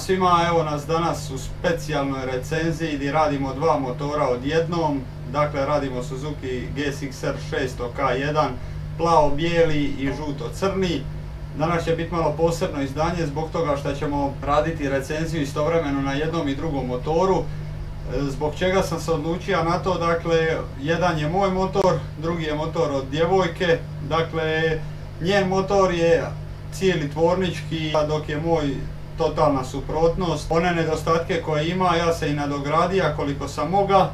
svima, evo nas danas u specijalnoj recenziji gdje radimo dva motora odjednom. Dakle, radimo Suzuki GSX-R 600 K1, plavo-bijeli i žuto-crni. Danas će biti malo posebno izdanje zbog toga što ćemo raditi recenziju istovremeno na jednom i drugom motoru. Zbog čega sam se odlučio na to, dakle, jedan je moj motor, drugi je motor od djevojke. Dakle, njen motor je cijeli tvornički, dok je moj totalna suprotnost. One nedostatke koje ima, ja se i nadogradio koliko sam moga.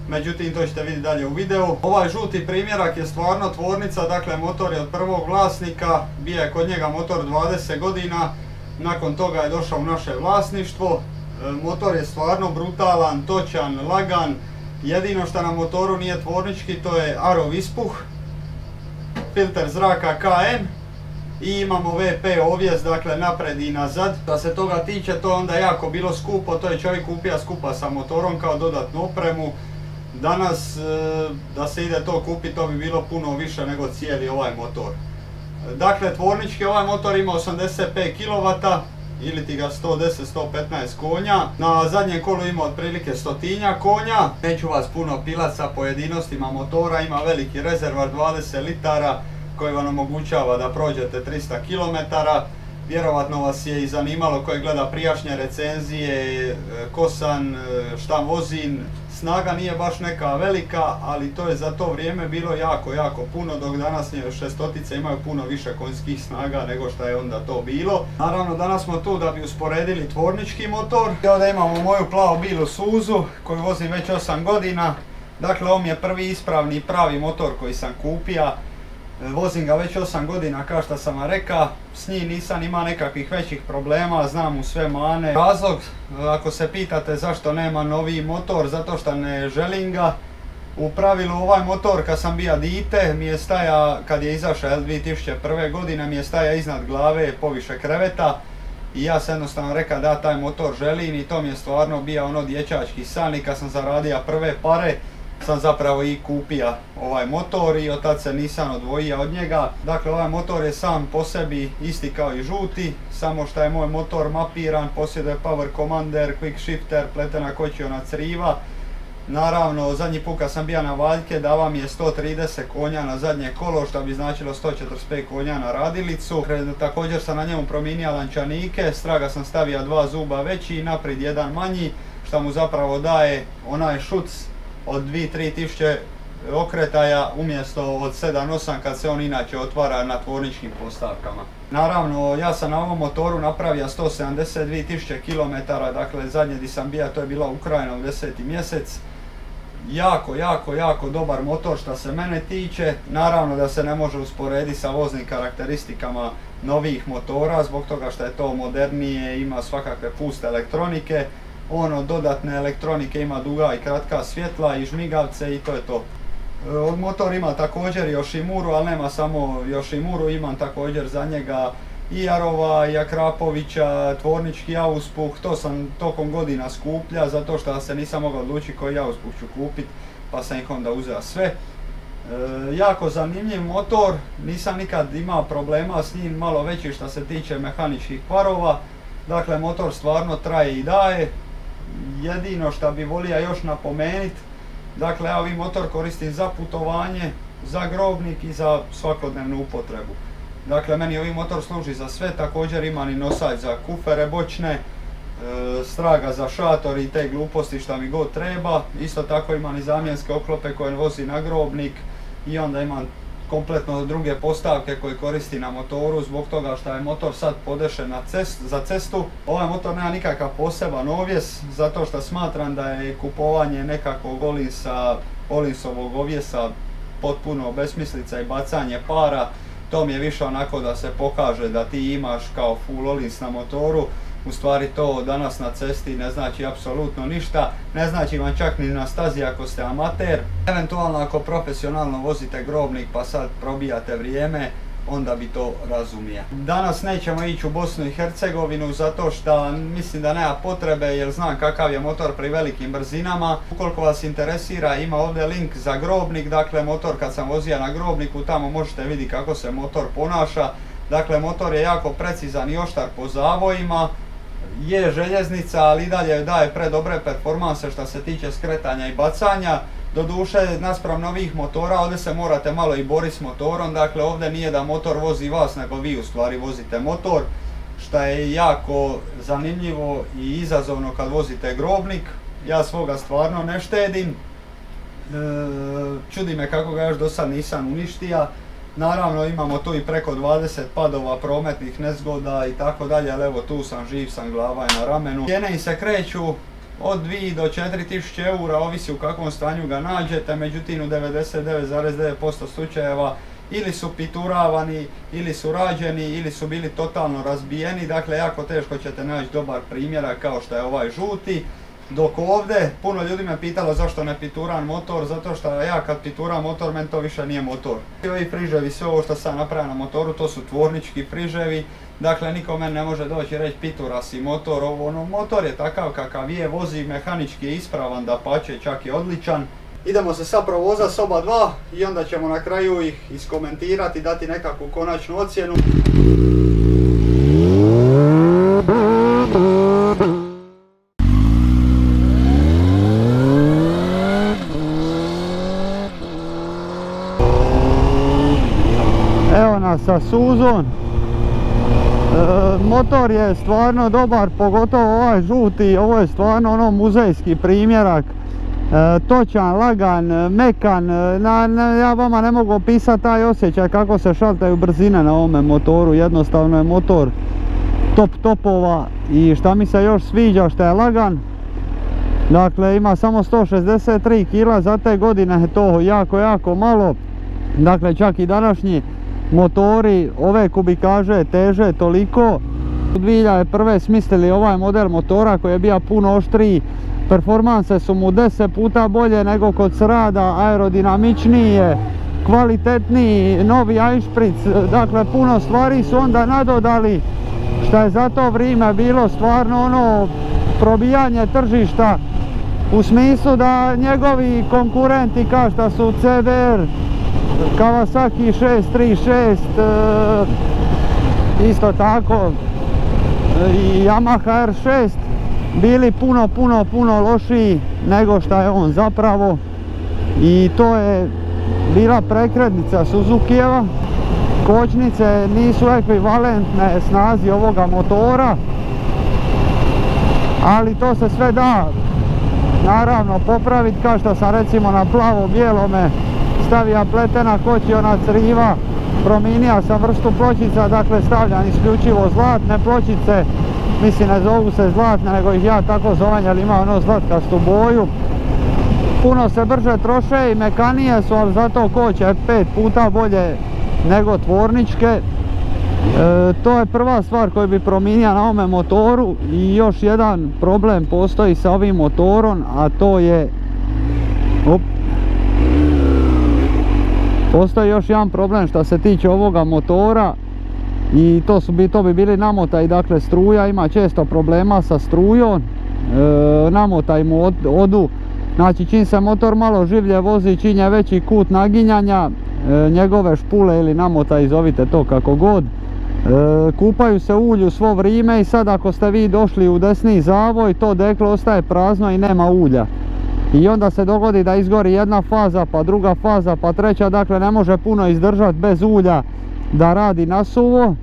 Međutim, to ćete vidjeti dalje u videu. Ovaj žuti primjerak je stvarno tvornica, dakle motor je od prvog vlasnika, bio je kod njega motor 20 godina, nakon toga je došao u naše vlasništvo. Motor je stvarno brutalan, točan, lagan. Jedino što na motoru nije tvornički, to je ARO ispuh, filter zraka KN i imamo VP ovjes, dakle napred i nazad. Da se toga tiče, to je onda jako bilo skupo, to je čovjek kupio skupa sa motorom kao dodatnu opremu. Danas da se ide to kupiti, to bi bilo puno više nego cijeli ovaj motor. Dakle, tvornički ovaj motor ima 85 kW ili ti ga 110-115 konja. Na zadnjem kolu ima otprilike 100 konja. Neću vas puno pilat sa pojedinostima motora, ima veliki rezervar 20 litara koji vam omogućava da prođete 300 km. Vjerovatno vas je i zanimalo koji gleda prijašnje recenzije, kosan, šta vozim. Snaga nije baš neka velika, ali to je za to vrijeme bilo jako puno, dok današnje šestotice imaju puno više konjskih snaga nego što je onda to bilo. Naravno, danas smo tu da bi usporedili tvornički motor. Ovdje imamo moju plavo-bilu Suzu koju vozim već 8 godina. Dakle, ovo mi je prvi ispravni pravi motor koji sam kupio. Vozim ga već 8 godina, kao što sam vam rekao, s njim nisam imao nekakvih većih problema, znam mu sve mane. Razlog, ako se pitate zašto nema novi motor, zato što ne želim ga. U pravilu ovaj motor kad sam bio dite mi je staja, kad je izašao 2001. godine, mi je staja iznad glave poviše kreveta. I ja sam jednostavno rekao da taj motor želim i to mi je stvarno bio ono dječački san i kad sam zaradio prve pare, sam zapravo i kupio ovaj motor i od tad se nisam odvojio od njega. Dakle, ovaj motor je sam po sebi isti kao i žuti, samo što je moj motor mapiran, posjeduje power commander, quick shifter, pletena kočiona criva. Naravno, zadnji put kad sam bio na valjke dava mi je 130 konja na zadnje kolo, što bi značilo 145 konja na radilicu. Također sam na njemu promijenio lančanike, straga sam stavio 2 zuba veći i naprijed jedan manji, što mu zapravo daje onaj šuc od 2-3 tisuće okretaja umjesto od 7-8 kad se on inače otvara na tvorničkim postavkama. Naravno, ja sam na ovom motoru napravio 172.000 km, dakle zadnje di sam bio to je bila Ukrajina u 10. mjesec. Jako dobar motor što se mene tiče. Naravno da se ne može usporediti sa voznim karakteristikama novih motora zbog toga što je to modernije, ima svakakve puste elektronike. On od dodatne elektronike ima duga i kratka svjetla i žmigavce i to je to. Od motor ima također Yoshimuru, ali nema samo Yoshimuru, imam također za njega i Arova, i Akrapovića, tvornički auspuh. To sam tokom godina skuplja zato što se nisam mogao odlučiti koji auspuh ću kupiti, pa sam ih onda uzeo sve. Jako zanimljiv motor, nisam nikad imao problema s njim, malo veći što se tiče mehaničkih kvarova. Dakle, motor stvarno traje i daje. Jedino što bi volio još napomenuti, dakle ja ovaj motor koristim za putovanje, za grobnik i za svakodnevnu upotrebu. Dakle, meni ovaj motor služi za sve, također imam i nosač za kufere bočne, straga za šator i te gluposti što mi god treba. Isto tako imam i zamjenske oklope koje vozi na grobnik i onda imam kompletno druge postavke koje koristi na motoru zbog toga što je motor sad podešen za cestu. Ovaj motor nema nikakav poseban ovjes zato što smatram da je kupovanje nekakvog Ollinsovog ovjesa potpuno besmislica i bacanje para. To mi je više onako da se pokaže da ti imaš kao full Ollins na motoru. U stvari to danas na cesti ne znači apsolutno ništa, ne znači vam čak ni na stazi ako ste amater. Eventualno ako profesionalno vozite grobnik pa sad probijate vrijeme, onda bi to razumio. Danas nećemo ići u Bosnu i Hercegovinu zato što mislim da nema potrebe jer znam kakav je motor pri velikim brzinama. Ukoliko vas interesira, ima ovdje link za grobnik, dakle motor kad sam vozio na grobniku tamo možete vidjeti kako se motor ponaša. Dakle, motor je jako precizan i oštar po zavojima. je željeznica, ali i dalje daje predobre performanse što se tiče skretanja i bacanja. Doduše, naspram novih motora, ovdje se morate malo i boriti s motorom, dakle ovdje nije da motor vozi vas, nego vi u stvari vozite motor, što je jako zanimljivo i izazovno kad vozite grobnik. Ja svoga stvarno ne štedim, čudi me kako ga još do sad nisam uništio. Naravno imamo tu i preko 20 padova, prometnih nezgoda i tako dalje, ali evo tu sam, živ sam, glava je na ramenu. Cijene im se kreću od 2 do 4000 eura, ovisi u kakvom stanju ga nađete, međutim u 99,9% slučajeva ili su pituravani, ili su rađeni, ili su bili totalno razbijeni, dakle jako teško ćete naći dobar primjerak kao što je ovaj žuti. Dok ovdje, puno ljudi me pitalo zašto ne pituram motor, zato što ja kad pituram motor, meni to više nije motor. Ovi friževi, sve ovo što sam napravio na motoru, to su tvornički friževi, dakle niko meni ne može doći i reći pitura si motor, motor je takav kakav je, vozi, mehanički je ispravan, dapače, čak je odličan. Idemo se sad provozati s oba dva i onda ćemo na kraju ih iskomentirati, dati nekakvu konačnu ocjenu. Evo nas sa Suzom. Motor je stvarno dobar, pogotovo ovaj žuti, ovo je stvarno ono muzejski primjerak. Točan, lagan, mekan, ja vama ne mogu opisati taj osjećaj kako se šaltaju brzine na ovome motoru, jednostavno je motor top topova i šta mi se još sviđa što je lagan. Dakle ima samo 163 kg, za te godine je to jako malo, dakle čak i današnji motori ove kubikaže teže toliko. 2001. smislili ovaj model motora koji je bio puno oštriji, performanse su mu 10 puta bolje nego kod srada, aerodinamičniji je, kvalitetniji, novi Einspritz, dakle puno stvari su onda nadodali, što je za to vrijeme bilo stvarno ono probijanje tržišta, u smislu da njegovi konkurenti kao što su CBR, Kawasaki 636, isto tako i Yamaha R6 bili puno lošiji nego što je on zapravo, i to je bila prekretnica Suzukijeva. Kočnice nisu ekvivalentne snazi ovoga motora, ali to se sve da naravno popraviti, kao što sam recimo na plavo-bijelome stavio pletena kočiona criva, promijenio sam vrstu pločica, dakle stavljam isključivo zlatne pločice, mislim ne zovu se zlatne nego ih ja tako zovem jer ima ono zlatkastu boju. Puno se brže troše i mekanije su, ali zato koče 5 puta bolje nego tvorničke. To je prva stvar koju bi promijenio na ovome motoru. I još jedan problem postoji sa ovim motorom, a to je postoji još jedan problem što se tiče ovoga motora, i to bi bili namotaji, dakle struja, ima često problema sa strujom, namotaji mu odu, znači čim se motor malo življe vozi, čim je veći kut naginjanja, njegove špule ili namotaji, zovite to kako god, kupaju se u ulju svo vrijeme, i sad ako ste vi došli u desni zavoj, to deklo ostaje prazno i nema ulja. I onda se dogodi da izgori jedna faza, pa druga faza, pa treća, dakle ne može puno izdržati bez ulja da radi nasuvo.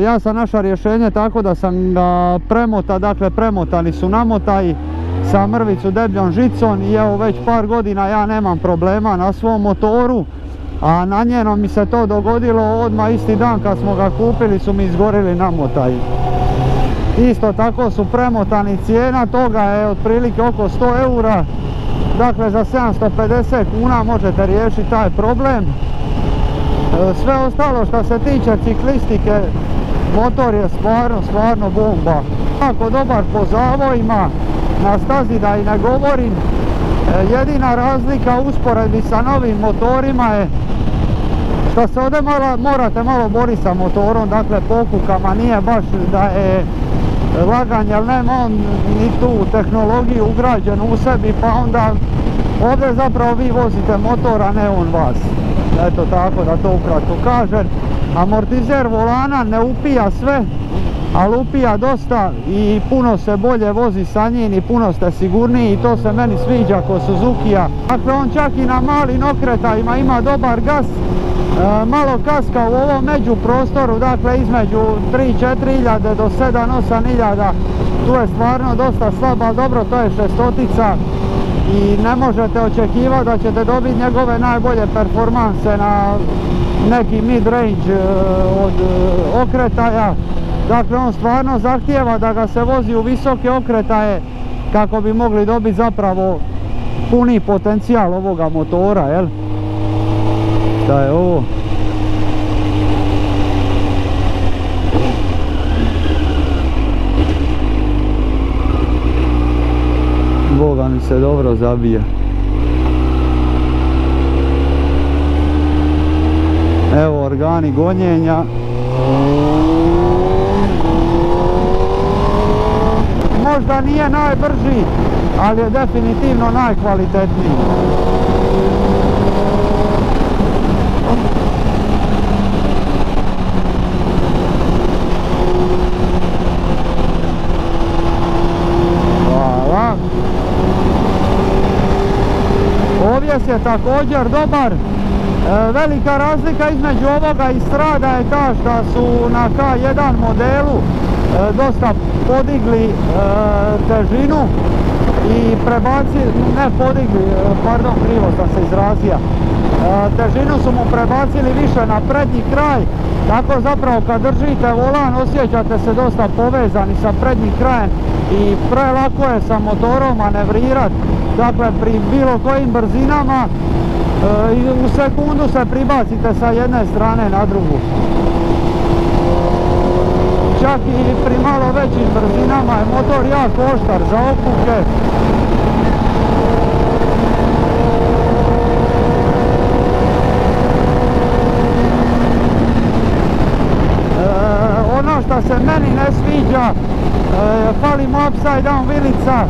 Ja sam našao rješenje tako da sam ga premotao, dakle premotani su namotaji sa mrvicu debljom žicom, i evo već par godina ja nemam problema na svom motoru, a na njenom mi se to dogodilo odmah isti dan kad smo ga kupili su mi izgorili namotaji. Isto tako su premotani, cijena toga je otprilike oko 100 eura, dakle za 750 kuna možete riješiti taj problem. Sve ostalo što se tiče ciklistike, motor je stvarno bomba. Jako dobar po zavojima, na stazi da i ne govorim. Jedina razlika u usporedbi sa novim motorima je što se ovdje morate malo boriti sa motorom, dakle pokukama, nije baš da je lagan, jer nema on ni tu tehnologiju ugrađenu u sebi, pa onda ovdje zapravo vi vozite motor, a ne on vas. Eto tako da to ukratko kažem. Amortizer volana ne upija sve, a lupija dosta i puno se bolje vozi sa njim i puno ste sigurniji i to se meni sviđa kod Suzukija. Dakle, on čak i na malim okretajima ima dobar gas, malo kaska u ovom međuprostoru, dakle između 3-4 hiljade do 7-8 hiljada, tu je stvarno dosta slab, ali dobro, to je šestotica i ne možete očekivati da ćete dobiti njegove najbolje performanse na neki mid-range od okretaja. Dakle, on stvarno zahtijeva da ga se vozi u visoke okretaje kako bi mogli dobiti zapravo puni potencijal ovoga motora, jel? Šta je ovo? Boga mi se dobro zabija. Evo organi gonjenja. Možda nije najbrži, ali je definitivno najkvalitetniji. Hvala. Ovjes je također dobar. Velika razlika između ovoga i Strada je ta što su na K1 modelu dosta podigli težinu i prebacili, ne podigli, pardon, krivo sam se izrazio, težinu su mu prebacili više na prednji kraj, tako zapravo kad držite volan osjećate se dosta povezani sa prednjim krajem i prelako je sa motorom manevrirati. Dakle, pri bilo kojim brzinama u sekundu se pribacite sa jedne strane na drugu. Čak i pri malo većim brzinama je motor jako oštar za okuke. Ono što se meni ne sviđa, fali mu upside down vilica.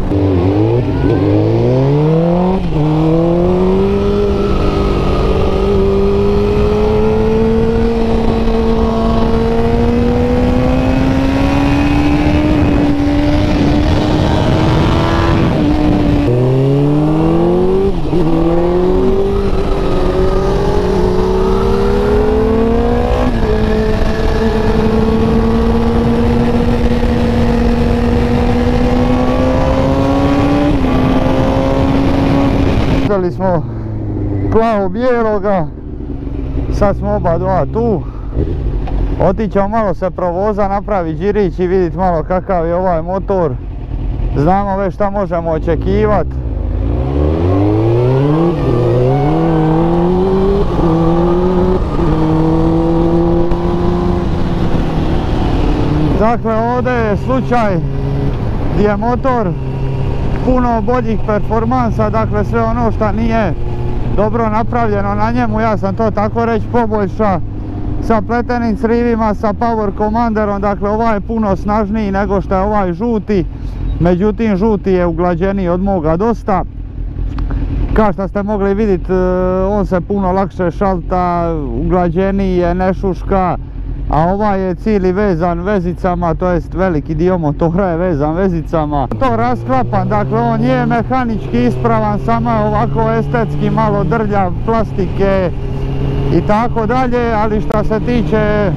Uzeli smo plavo-bijeloga, sad smo oba dva tu. Otićemo malo se provoza, napraviti đirić i vidjeti malo kakav je ovaj motor. Znamo već šta možemo očekivati. Dakle, ovdje je slučaj gdje je motor puno boljih performansa, dakle sve ono što nije dobro napravljeno na njemu, ja sam to tako reći poboljša sa pletenim crivima, sa power commanderom. Dakle, ovaj je puno snažniji nego što je ovaj žuti, međutim žuti je uglađeniji od moga dosta. Kao što ste mogli vidjeti, on se puno lakše šalta, uglađeniji je, ne šuška, a ovaj je cijeli vezan vezicama, to jest veliki dio motora je vezan vezicama. To rasklapan, dakle on je mehanički ispravan, samo ovako estetski malo drljav, plastike i tako dalje, ali što se tiče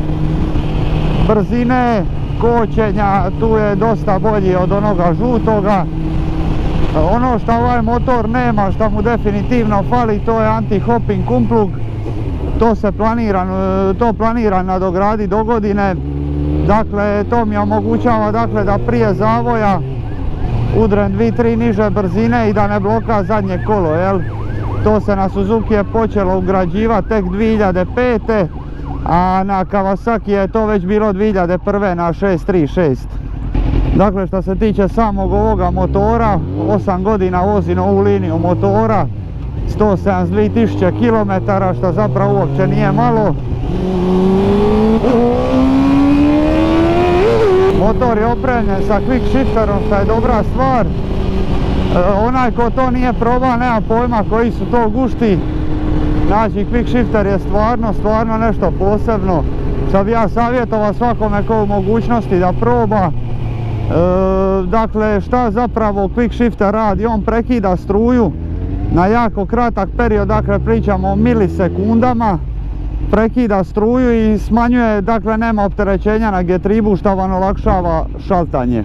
brzine, kočenja, tu je dosta bolji od onoga žutoga. Ono što ovaj motor nema, što mu definitivno fali, to je anti-hopping kumplug. To planiram nadograditi do godine. Dakle, to mi omogućava da prije zavoja udrem 2-3 niže brzine i da ne bloka zadnje kolo, jel? To se na Suzuki je počelo ugrađivati tek 2005. A na Kawasaki je to već bilo 2001. na 636. Dakle, što se tiče samog ovoga motora, 8 godina vozim ovu liniju motora, 172.000 km, što zapravo uopće nije malo. Motor je opremljen sa quick shifterom, što je dobra stvar. Onaj ko to nije probao nema pojma koji su to gušti. Znači, quick shifter je stvarno nešto posebno. što bi ja savjetovao svakome ko u mogućnosti da proba. Dakle, šta zapravo quick shifter radi? On prekida struju na jako kratak period, dakle pričamo o milisekundama, prekida struju i smanjuje, dakle nema opterećenja na getribu što vam olakšava šaltanje.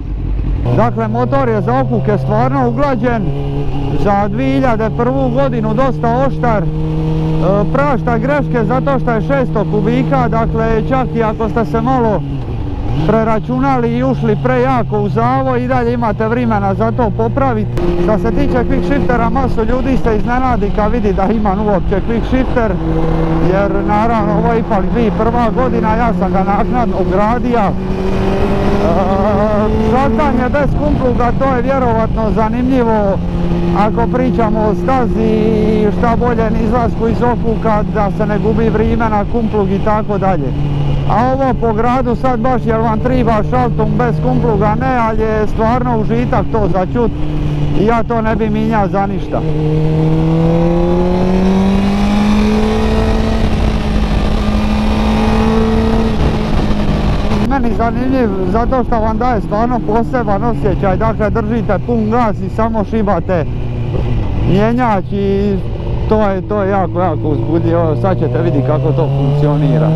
Dakle, motor je za okuke stvarno uglađen, za 2001. godinu dosta oštar, prašta greške zato što je 600 kubika, dakle čak i ako ste se malo preračunali i ušli prejako u zavoj i dalje imate vremena za to popraviti. Što se tiče quick shiftera, masu ljudi se iznenadi kad vidi da imam uopće quick shifter, jer naravno ovo je ipak 2001. godina, ja sam ga naknadno ugradio. Šaltanje bez kumpluga, to je vjerovatno zanimljivo ako pričamo o stazi i šta bolje izlasku iz okuka, da se ne gubi vrijeme na kumplug i tako dalje. A ovo po gradu sad baš jer vam triba šaltung bez kumpluga ne, ali je stvarno užitak to za čut i ja to ne bi minjao za ništa. Meni zanimljiv zato što vam daje stvarno poseban osjećaj, dakle držite pun gas i samo šibate mjenjač i to je jako uzbudljivo. Sad ćete vidjeti kako to funkcionira.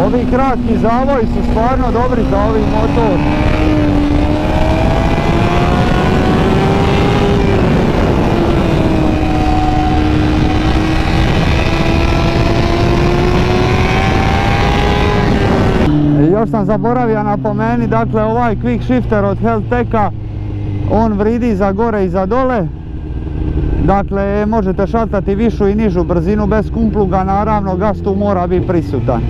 Ovi kratki zavoji su stvarno dobri za ovi motor. Još sam zaboravio napomenuti, dakle ovaj quick shifter od Helteka, on vridi za gore i za dole. Dakle, možete šaltati višu i nižu brzinu bez kumpluga, naravno gas tu mora biti prisutan.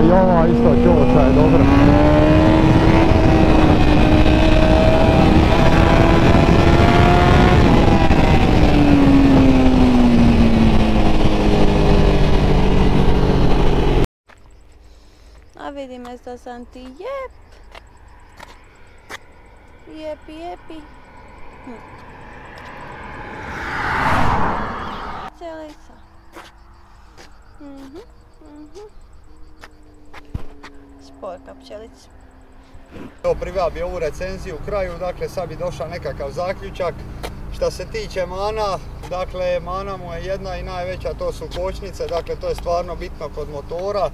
I ova isto čoča je dobra. A vidi me što sam ti jepi. Celica. Sporka pčelica. Evo priveo bi ovu recenziju u kraju, dakle sad bi došao nekakav zaključak. Što se tiče mana, dakle mana mu je jedna i najveća, to su kočnice, dakle to je stvarno bitno kod motora.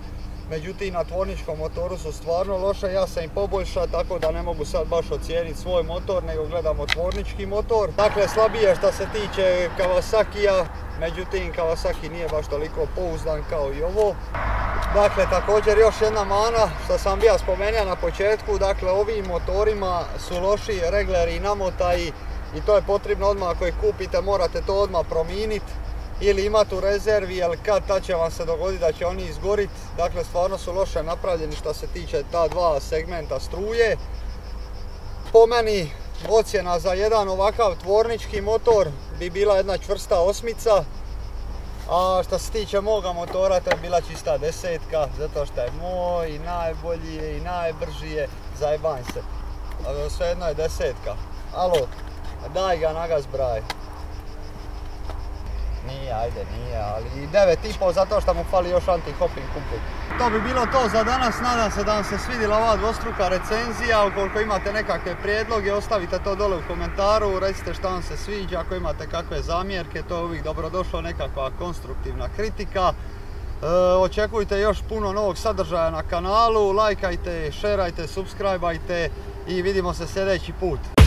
Međutim, na tvorničkom motoru su stvarno loše, ja sam ih poboljšao, tako da ne mogu sad baš ocijeniti svoj motor, nego gledamo tvornički motor. Dakle, slabije što se tiče Kawasakija, međutim Kawasaki nije baš toliko pouzdan kao i ovo. Dakle, također još jedna mana, što sam bio spomenuo na početku, dakle ovim motorima su loši regleri i namotaji i to je potrebno odmah ako ih kupite, morate to odmah promijeniti. Ili imati u rezervi, jer kad će vam se dogoditi da će oni izgoriti. Dakle, stvarno su loše napravljeni što se tiče ta dva segmenta struje. Po meni ocjena za jedan ovakav tvornički motor bi bila jedna čvrsta 8. A što se tiče moga motora, to je bila čista 10, zato što je moj i najbolji je i najbrži je, zajebam se. Svejedno je 10. Alo, daj ga na gas braj. Nije, ali 9,5 zato što mu fali još anti-hopping kumpluk. To bi bilo to za danas, nadam se da vam se svidjela ova dvostruka recenzija. Ukoliko imate nekakve prijedloge, ostavite to dole u komentaru, recite šta vam se sviđa, ako imate kakve zamjerke, to je uvijek dobrodošlo, nekakva konstruktivna kritika. Očekujte još puno novog sadržaja na kanalu, lajkajte, šerajte, subscribeajte i vidimo se sljedeći put.